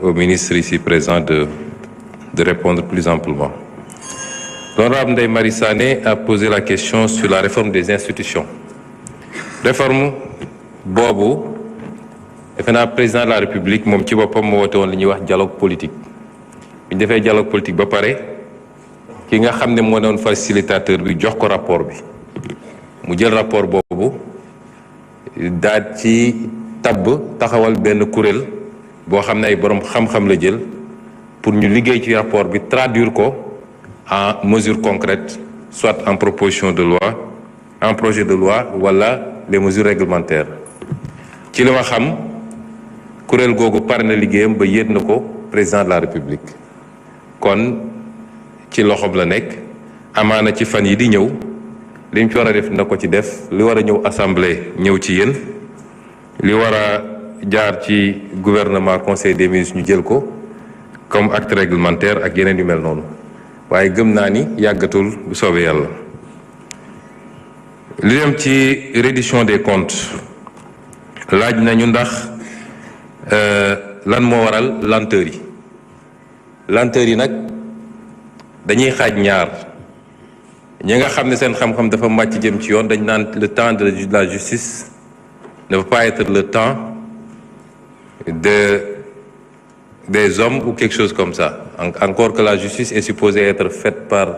au ministre ici présent de répondre plus amplement. L'honorable Ndeye Marie Sané a posé la question sur la réforme des institutions. Réforme boobu defe naa président de la République moom ci boppam moo woote woon li ñuy wax dialogue politique bi ñu defee dialogue politique ba pare ki nga xam ne moo doon facilitateur bi jox ko rapport bi mu jël rapport boobu daal ci taxawal benn kuréel boo xam ne ay borom xam-xam la jël pour ñu liggéey ci rapport bi traduire ko en mesures concrètes soit en proposition de loi en projet de loi wala les mesures réglementaires ci li ma xam kuréel googu pare na liggéeyam ba yéet na ko président de la République kon ci loxoom la nekk amaana ci fan yi di ñëw li mu ci war a def na ko ci def li war a ñëw assemblée ñëw ci yéen li war a jaar ci gouvernement conseil des ministres ñu jël ko comme acte réglementaire ak yeneen yu mel noonu waaye gëm naa ni yàggatul bu soobee yàlla. li dem ci reddition des comptes laaj nañu ndax lan moo waral lenteur yi nag dañuy xaaj ñaar ñi nga xam ne seen xam-xam dafa màcc jëm ci yoon dañ naan le temps de la justice ne peut pas être le temps des hommes ou quelque chose comme ça. Encore que la justice est supposée être faite par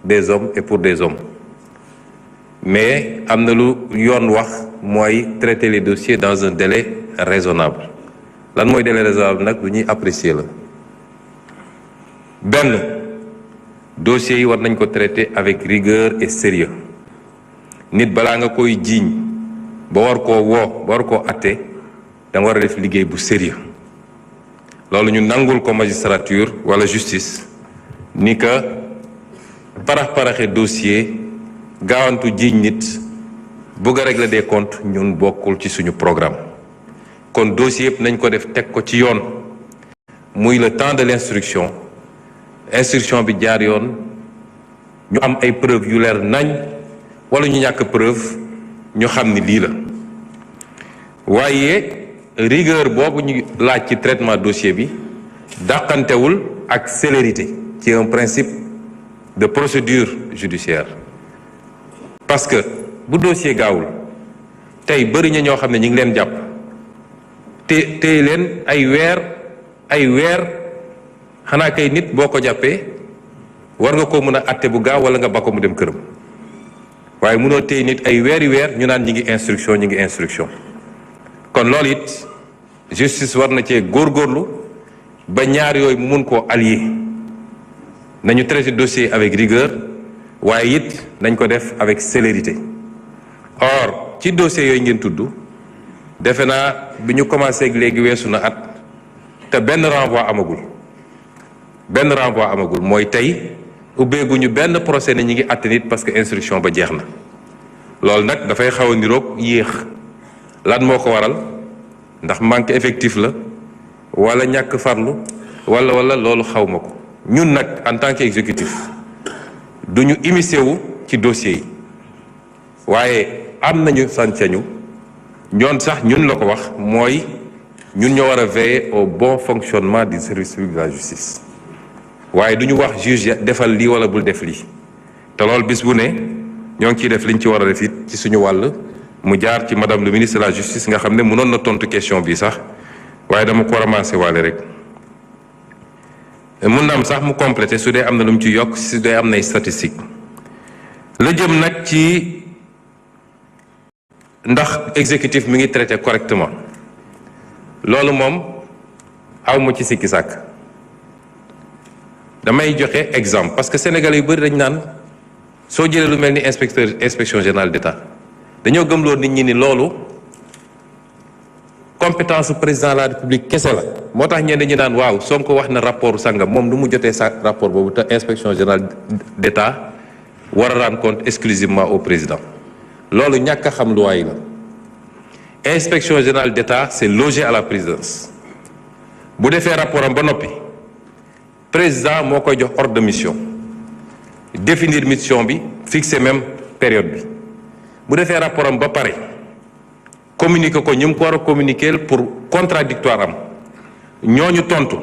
des hommes et pour des hommes. Mais am na lu yoon wax mooy traiter les dossiers dans un délai raisonnable. Lan mooy délai raisonnable nag lu ñuy apprécier la. Benn dossiers yi war nañ ko traiter avec rigueur et sérieux. Nit balaa nga koy jiiñ ba war koo woo ba war koo atte da nga war a def liggéey bu sérieux. Loolu ñu nangul ko magistrature wala justice ni que paraxe dossier gaawantu jiiñ nit bëgg a régler des comptes ñun bokkul ci suñu programme kon dossier yëpp nañ ko def teg ko ci yoon muy le temps de l'instruction bi jaar yoon ñu am ay preuves yu leer nañ wala ñu ñàkk preuve ñu xam ni lii la waaye rigueur boobu ñu laaj ci traitement dossier bi dàqantewul ak célérité ci un principe de procédure judiciaire parce que bu dossier gaawul tey bëri na ñoo xam ne ñu ngi leen jàpp te tey leen ay weer xanaa kay nit boo ko jàppee war nga ko mën a atte bu gaaw wala nga ba ko mu dem këram waaye mënoo tey nit ay weer ñu naan ñi ngi instruction kon loolu it justice war na cee góorgóorlu ba ñaar yooyu mu mun koo allier nañu traiter dossier avec rigueur waaye it nañ ko def avec célérité or ci dossier yooyu ngeen tudd defe naa bi ñu commencé ak léegi weesu na at te benn renvoi amagul mooy tey ubbeeguñu benn procès ne ñi ngi àtte nit parce que instruction ba jeex na loolu nag dafay xaw a niroog yéex lan moo ko waral ndax manque effectif la wala ñàkk farlu wala loolu xaw ma ko ñun nag en tant qu'exécutif duñu immiscé wu ci dossier yi waaye am nañu sañ-sañu ñoon sax ñun la ko wax mooy ñun ñoo war a veiller au bon fonctionnement du service public de la justice waaye duñu wax juge defal lii wala bul def lii te loolu bis bu ne ñoo ngi ciy def liñ ci war a def it ci suñu wàll mu jaar ci madame le ministre de la justice nga xam ne mënoon na tontu question bi sax waaye dama ko ramassé waale rek mun na am sax mu complété su dee am na lu mu ci yokk su dee am nay statistique la jëm nag ci ndax exécutif mi ngi traité correctement loolu moom aw ma ci sikki sàkk damay joxe exemple parce que sénégalais yu bëri dañ naan soo jëlee lu mel ni inspection générale d'État dañoo gëmloo nit ñi ni loolu compétence président de la République kese la moo tax ñenn ñi naan waaw Sonko wax na rapport sangam moom nu mu jotee sa rapport boobu te inspection générale d'État war a rendre compte exclusivement au président loolu ñàkk a xam loi yi la inspection générale d'État c'est logé à la présidence bu defee rapport am ba noppi président moo koy jox ordre de mission définir mission bi fixer même période bi bu defee rapport am ba pare communiquer ko ñu mu ko war a communiquer pour contradictoire am ñooñu tontu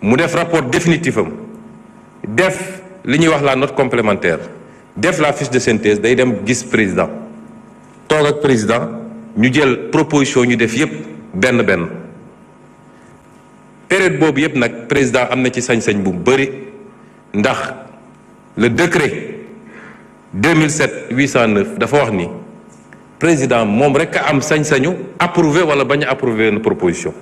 mu def rapport définitif am def li ñuy wax la note complémentaire def la fiche de synthèse day dem gis président toog ak président ñu jël proposition ñu def yépp benn période boobu yépp nag président am na ci sañ-sañ bu bari ndax le décret 2007-809 dafa wax ni président moom rek a am sañ-sañu approuver wala bañ a approuver une proposition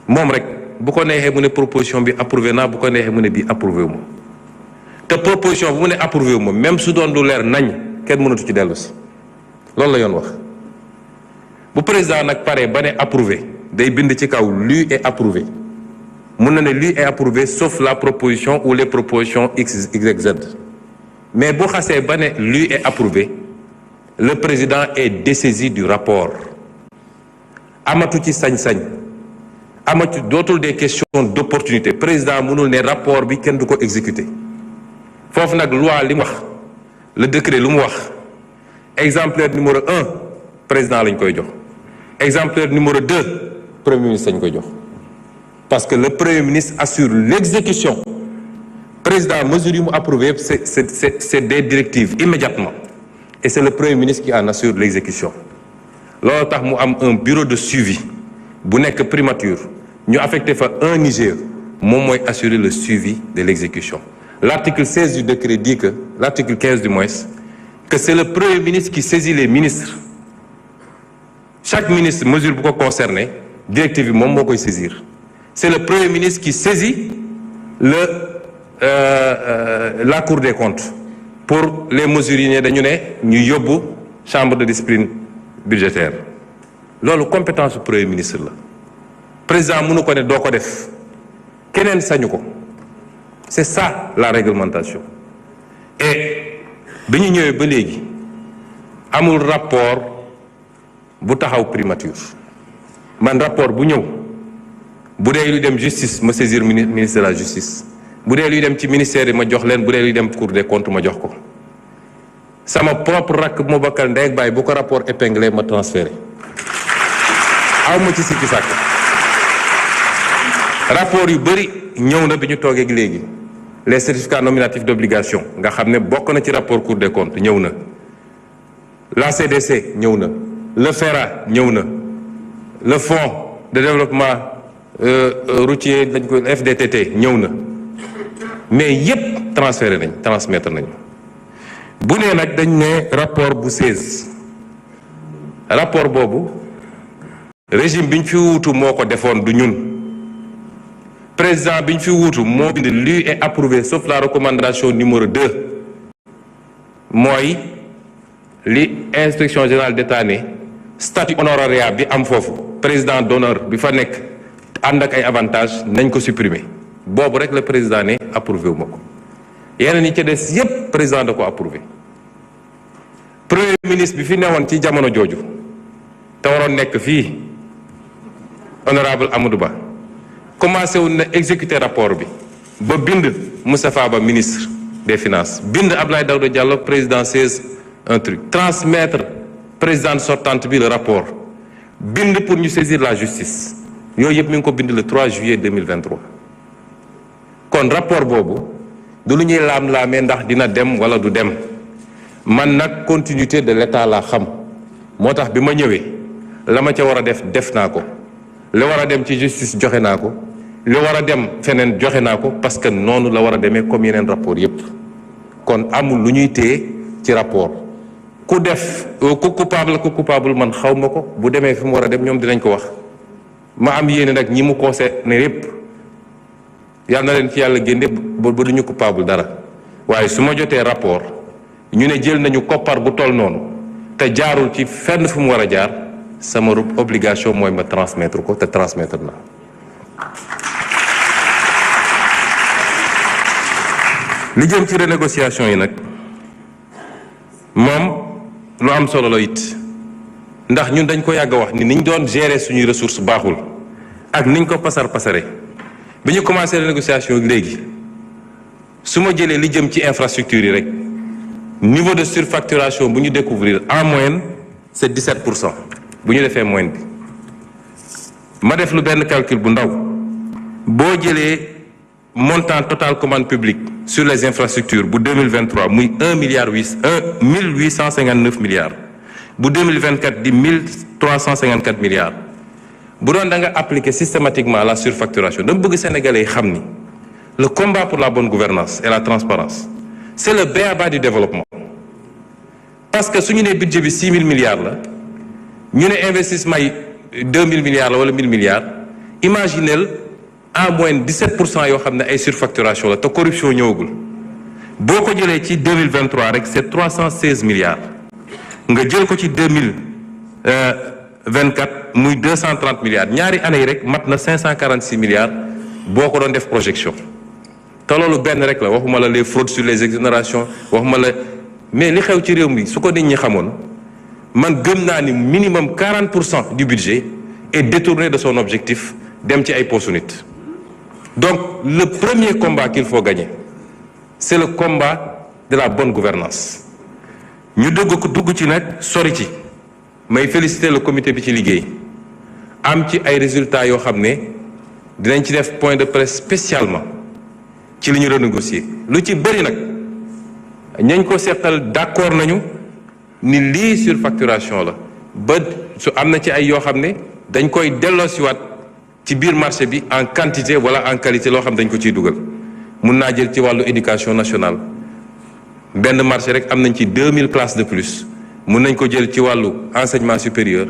moom rek bu ko neexee mu ne proposition bi approuvé naa bu ko neexee mu ne bii approuvé wu ma te proposition bu mu ne approuvé wu ma même su doon lu leer nañ kenn mënatu ci dellu si loolu la yoon wax bu président nag paree ba ne approuvé day bind ci kaw lu est approuvé mun na ne lu est approuvé sauf la proposition ou les propositions X, Y, Z mais bu xasee ba ne lu est approuvé le président est dessaisi du rapport amatu ci sañ-sañ amatu dootul des questions d'opportunité président mënul ne rapport bi kenn du ko exécuter foofu nag loi li mu wax le décret lu mu wax exemplaire numéro 1 président lañ koy jox exemplaire numéro 2 premier ministre lañ koy jox parce que le premier ministre assure l'exécution président mesure yi mu approuvé c'est des directives immédiatement et c'est le premier ministre qui en assure l'exécution loolu tax mu am un bureau de suivi bu nekk primature ñu affecté fa un IGE moom mooy assurer le suivi de l'exécution l'article 16 du décret dit que l'article 15 du moins que c'est le premier ministre qui saisit les ministres chaque ministre mesure bu ko concerné directive bi moom moo koy saisir c'est le premier ministre qui saisit la Cour des comptes pour les mesures yi ne dañu ne ñu yóbbu chambre de discipline budgétaire loolu compétence du premier ministre la président mënu ko ne doo ko def keneen sañu ko c'est ça la réglementation et bi ñu ñëwee ba léegi amul rapport bu taxaw primature man rapport bu ñëw bu dee luy dem justice ma saisir ministre de la justice bu dee luy dem ci ministère yi ma jox leen bu dee luy dem Cour des comptes ma jox ko sama propre rakk bu ma bokkal ndey ak baay bu ko rapport épinglé ma transféré aw ma ci sikki sàkk rapport yu bëri ñëw na bi ñu toogee léegi les certificats nominatifs d'obligation nga xam ne bokk na ci rapport Cour des comptes ñëw na la CDC ñëw na le FERA ñëw na le fonds de développement routier dañ ko FDTT ñëw na mais yépp transmettre nañu bu nee nag dañ ne rapport bu 16 rapport boobu régime bi ñu fi wuutu moo ko defoon du ñun président bi ñu fi wuutu moo bind lu est approuvé sauf la recommandation numéro 2 mooy li inspection générale d'État ne statut honoraria bi am foofu président d'honneur bi fa nekk ànd ak ay avantages nañ ko supprimer boobu rek le président ne approuvé wu ma ko yeneen yi ca des yépp président da ko approuvé premier ministre bi fi newoon ci jamono jooju te waroon nekk fii honorable Amadou Ba commencé woon na exécuter rapport bi ba bind Moustapha Ba ministre des finances bind Abdoulaye Daouda Diallo président 16 un truc transmettre présidente sortante bi le rapport bind pour ñu saisir la justice yooyu yëpp mi ngi ko bind le 3 juillet 2023 kon rapport boobu du lu ñuy laam-laamee ndax dina dem wala du dem man nag continuité de l'état laa xam moo tax bi ma ñëwee la ma ca war a def naa ko li war a dem ci justice joxe naa ko li war a dem feneen joxe naa ko parce que noonu la war a demee comme yeneen rapport yépp kon amul lu ñuy téye ci rapport ku def ku coupable man xaw ma ko bu demee fi mu war a dem ñoom dinañ ko wax ma am yéene nag ñi mu concerné yépp yàlla na leen ci yàlla génne ba duñu coupable dara waaye su ma jotee rapport ñu ne jël nañu koppar bu toll noonu te jaarul ci fenn fu mu war a jaar sama obligation mooy ma transmettre ko te transmettre na li jëm ci renégociation yi nag moom lu am solo la it ndax ñun dañ ko yàgg a wax ni niñ doon gérer suñuy ressources baaxul ak niñ ko pasare bi ñu commencé renégociation léegi su ma jëlee li jëm ci infrastructure yi rek niveau de surfacturation bu ñu découvrir en moyenne c'est 17% bu ñu defee moyenne bi ma def lu benn calcul bu ndaw boo jëlee montant total commande publique sur les infrastructures bu 2023 muy 1,859 milliards bu 2024 di 1,354 milliards bu doon da nga appliquer systématiquement la surfacturation dama bëgg sénégalais yi xam ni le combat pour la bonne gouvernance et la transparence c'est le b.a.-ba du développement parce que su ñu nee budget bi 6 000 milliards la ñu ne investissement yi 2 000 milliards la wala 1 000 milliards imaginez en moyenne 17% yoo xam ne ay surfacturation la te corruption ñëwagul boo ko jëlee ci 2023 rek c'est 316 milliards nga jël ko ci 2024 muy 230 milliards ñaari année yi rek mat na 546 milliards boo ko doon def projection te loolu benn rek la waxuma la les fraudes sur les exonérations waxuma la mais li xew ci réew mi su ko nit ñi xamoon man gëm naa ni minimum 40% du budget est détourné de son objectif dem ci ay postu nit donc le premier combat qu'il faut gagner c'est le combat de la bonne gouvernance ñu dugg ci nag sori ci may féliciter le comité bi ci liggéey am ci ay résultats yoo xam ne dinañ ci def point de presse spécialement ci li ñu renégocier lu ci bëri nag ñañ ko seqal d'accord nañu ni lii surfacturation la ba su am na ci ay yoo xam ne dañ koy delloosiwaat ci biir marché bi en quantité wala en qualité loo xam dañ ko ciy dugal mun naa jël ci wàllu éducation nationale benn marché rek am nañ ci 2000 places de plus mun nañ ko jël ci wàllu enseignement supérieur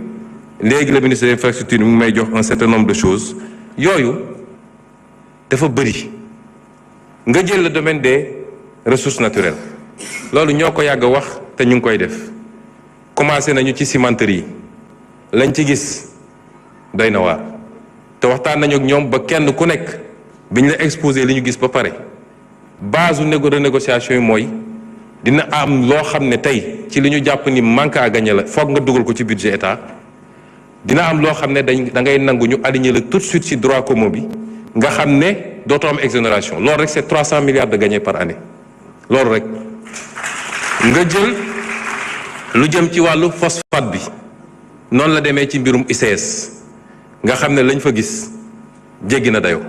léegi le ministre des infrastructures mu ngi may jox un certain nombre de choses yooyu dafa bëri nga jël le domaine des ressources naturelles loolu ñoo ko yàgg a wax te ñu ngi koy def commencé nañu ci cimenterie yi lañ ci gis doy na waar te waxtaan nañu ak ñoom ba kenn ku nekk bi ñu la exposé li ñu gis ba pare base renégociation yi mooy dina am loo xam ne tey ci li ñu jàpp ni manque à gagner la foog nga dugal ko ci budget état dina am loo xam ne da ngay nangu ñu aligner la tout de suite ci droit commun bi nga xam ne dootoo am exonération loolu rek c'est 300 milliards de gagnés par année loolu rek nga jël lu jëm ci wàllu phosphate bi noonu la demee ci mbirum ICS nga xam ne lañ fa gis jéggi na dayoo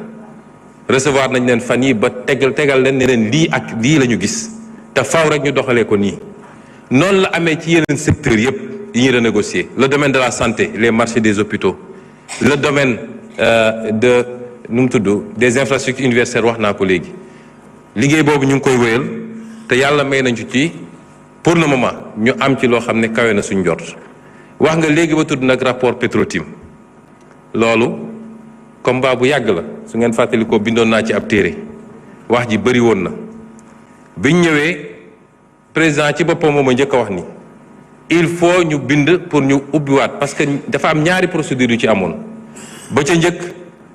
recevoir nañ leen fan yi ba tegal leen ne leen lii ak lii la ñu gis te faaw rek ñu doxalee ko nii noonu la amee ci yeneen secteurs yépp yi ñuy renégocier le domaine de la santé les marchés des hôpitaux le domaine des infrastructures universitaires wax naa ko léegi liggéey boobu ñu ngi koy wéyal te yàlla may nañu ci pour le moment ñu am ci loo xam ne kawe na suñ jot wax nga léegi ba tudd nag rapport Petro-Tim loolu combat bu yàgg la su ngeen fàttali ko bindoon naa ci ab téere wax ji bëri woon na biñ ñëwee président ci boppam moom a njëkk a wax ni il faut ñu bind pour ñu ubbiwaat parce que dafa am ñaari procédure yu ci amoon ba ca njëkk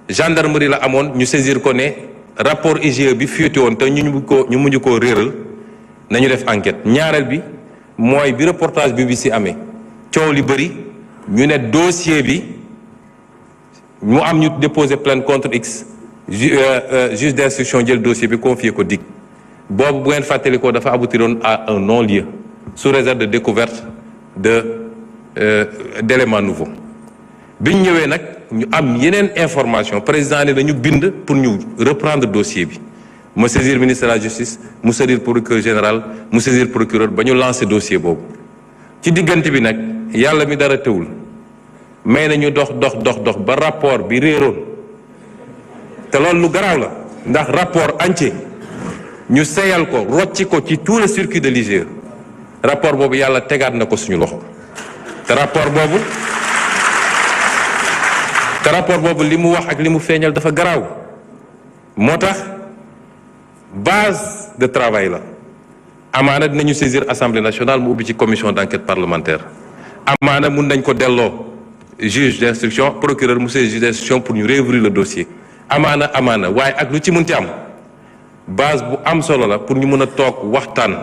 gendarmerie la amoon ñu saisir ko ne rapport IGE bi fuité woon te ñu mujj koo réeral nañu def enquête ñaareel bi mooy bi reportage BBC amee coow li bëri ñu ne dossier bi mu am ñu déposer plainte contre X juge d'instruction jël dossier bi confier ko DIC boobu bu ngeen fàttali ko dafa aboutiroon à un non-lieu sous réserve de découverte d'éléments nouveaux biñ ñëwee nag ñu am yeneen information président ne dañu bind pour ñu reprendre dossier bi mu saisir ministre de la justice mu saisir procureur général mu saisir procureur ba ñu lancer dossier boobu ci diggante bi nag yàlla mi dara teewul may nañu dox ba rapport bi réeroon te loolu lu garaaw la ndax rapport entier ñu seyal ko rocci ko ci tout le circuit de l'IGE rapport boobu yàlla tegaat na ko suñu loxo te rapport boobu li mu wax ak li mu feeñal dafa garaaw moo tax base de travail la amaana dinañu saisir assemblée nationale mu ubbi ci commission d'enquête parlementaire amaana mun nañ ko delloo juge d'instruction procureur mu saisir juge d'instruction pour ñu réouvrir le dossier amaana waaye ak lu ci mun ci am base bu am solo la pour ñu mën a toog waxtaan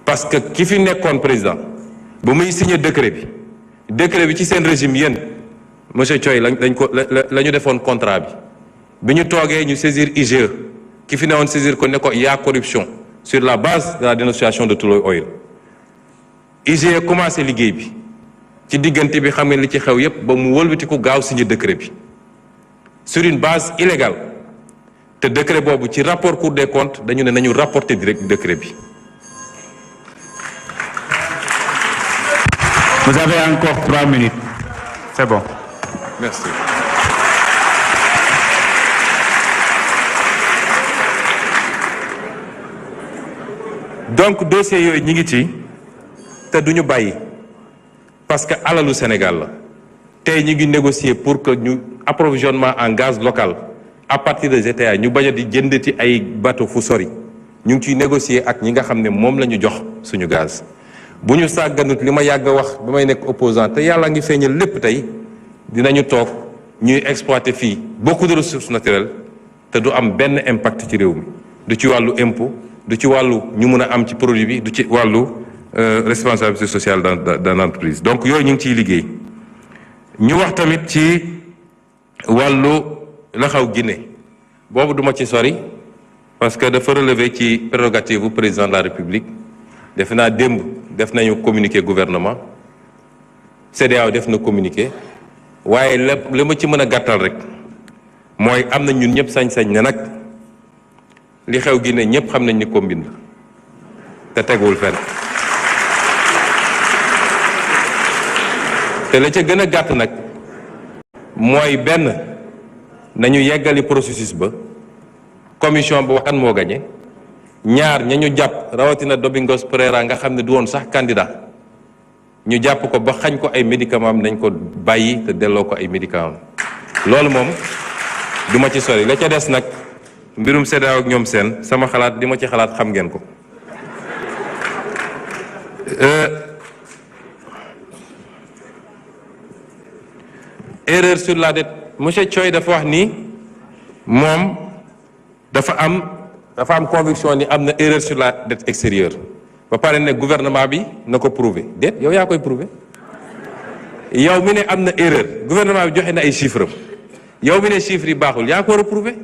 parce que ki fi nekkoon président ba muy signer décret bi ci seen régime yéen monsieur Thioye la ñu defoon contrat bi ñu toogee ñu saisir IGE ki fi newoon saisir ko ne ko y a corruption sur la base de la dénonciation de Tullow Oil IGE commencé liggéey bi ci diggante bi xam ngeen li ci xew yépp ba mu wëlbatiku gaaw signé décret bi sur une base illégale te décret boobu ci rapport Cour des comptes dañu ne nañu rapporter direct décret bi. Vous avez encore 3 minutes. C'est bon. Merci. Donc dossier yooyu ñi ngi ci te duñu bàyyi parce que alalu Sénégal la tey ñu ngi négocier pour que ñu approvisionnement en gaz local à partir de GTA ñu bañ a di jëndati ay bateau fu sori ñu ngi ciy négocier ak ñi nga xam ne moom la ñu jox suñu gaz bu ñu sàgganut li ma yàgg a wax ba may nekk opposant te yàlla ngi feeñal lépp tey dinañu toog ñuy exploiter fii beaucoup de ressources naturelles te du am benn impact ci réew mi du ci wàllu impôt du ci wàllu ñu mën a am ci produit bi du ci wàllu responsabilité sociale dans l'entreprise donc yooyu ñu ngi ciy liggéey ñu wax tamit ci wàllu la xaw Guinée boobu duma ci sori parce que dafa relever ci prérogative bu président de la République defe naa démb def nañu communiqué gouvernement CEDEAO def na communiqué waaye lépp li ma ci mën a gàttal rek mooy am na ñun ñëpp sañ-sañ ne nag li xew Guinée ñëpp xam nañ ni combine la te teguwul fenn te la ca gën a gàtt nag mooy benn nañu yeggali processus ba commission ba waxan moo gañe ñaar ña ñu jàpp rawatina Domingos Pereira nga xam ne du woon sax candidat ñu jàpp ko ba xañ ko ay médicaments am nañ ko bàyyi te delloo ko ay médicaments am loolu moom du ma ci sori la ca des nag mbirum CEDEAO ak ñoom seen sama xalaat li ma ci xalaat xam ngeen ko erreur sur la dette monsieur Thioye dafa wax ni moom dafa am conviction ni am na erreur sur la dette extérieure ba pare ne gouvernement bi na ko prouver déet yow yaa koy prouver yow mi ne am na erreur gouvernement bi joxe na ay chiffres yow mi ne chiffres yi baaxul yaa ko war a prouver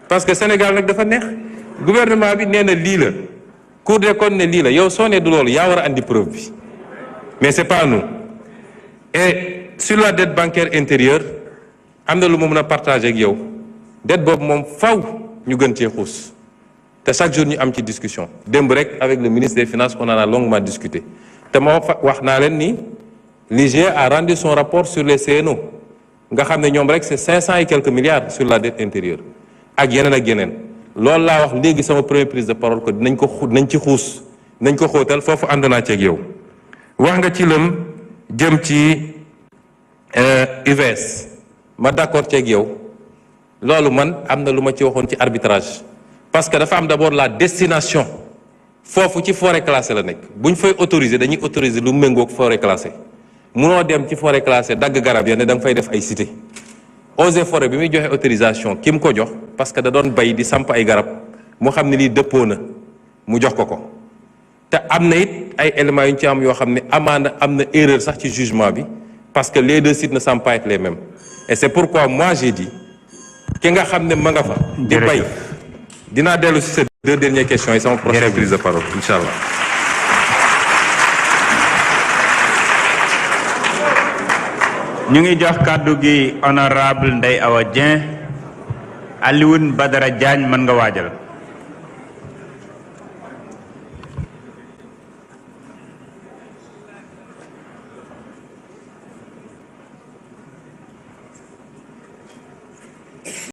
parce que Sénégal nag dafa neex gouvernement bi nee na lii la Cour des comptes ne lii la yow soo nee du loolu yaa war a andi preuve bi mais c'est pas nous et sur la dette bancaire intérieure am na lu ma mën a partager ak yow dette boobu moom faw ñu gën cee xuus te chaque jour ñu am ci discussion démb rek avec le ministre des Finances on en a longuement discuté te moo wax naa leen ni l'IGE a rendu son rapport sur les CNO nga xam ne ñoom rek c'est 500 et quelques milliards sur la dette intérieure ak yeneen loolu laa wax léegi sama première prise de parole que nañ ci xuus nañ ko xóotal foofu ànd naa ci ak yow wax nga ci lëm jëm ci UVS ma d'accord ci ak yow loolu man am na lu ma ci waxoon ci arbitrage parce que dafa am d'abord la destination foofu ci forêt classée la nekk bu ñu fay autoriser dañuy autoriser lu méngoog forêt classée munoo dem ci forêt classée dagg garab ya ne da nga fay def ay cité eaux et forêt bi muy joxe autorisation ki mu ko jox parce que da doon bay di samp ay garab mu xam ne lii dëppoo na mu jox ko te am na it ay éléments yu ñu ci am yoo xam ne amaana am na erreur sax ci jugement bi parce que les deux sites ne semblent pas être les mêmes et c'est pourquoi moi j'ai dit ki nga xam ne ma nga fa di bay dinaa dellu si ces 2 dernières questions yi sama prochaine prise de parole incha allah. ñu ngi jox kàddu gi honorable Ndeye Awa Dieng Alioune Badara Diagne mën nga waajal.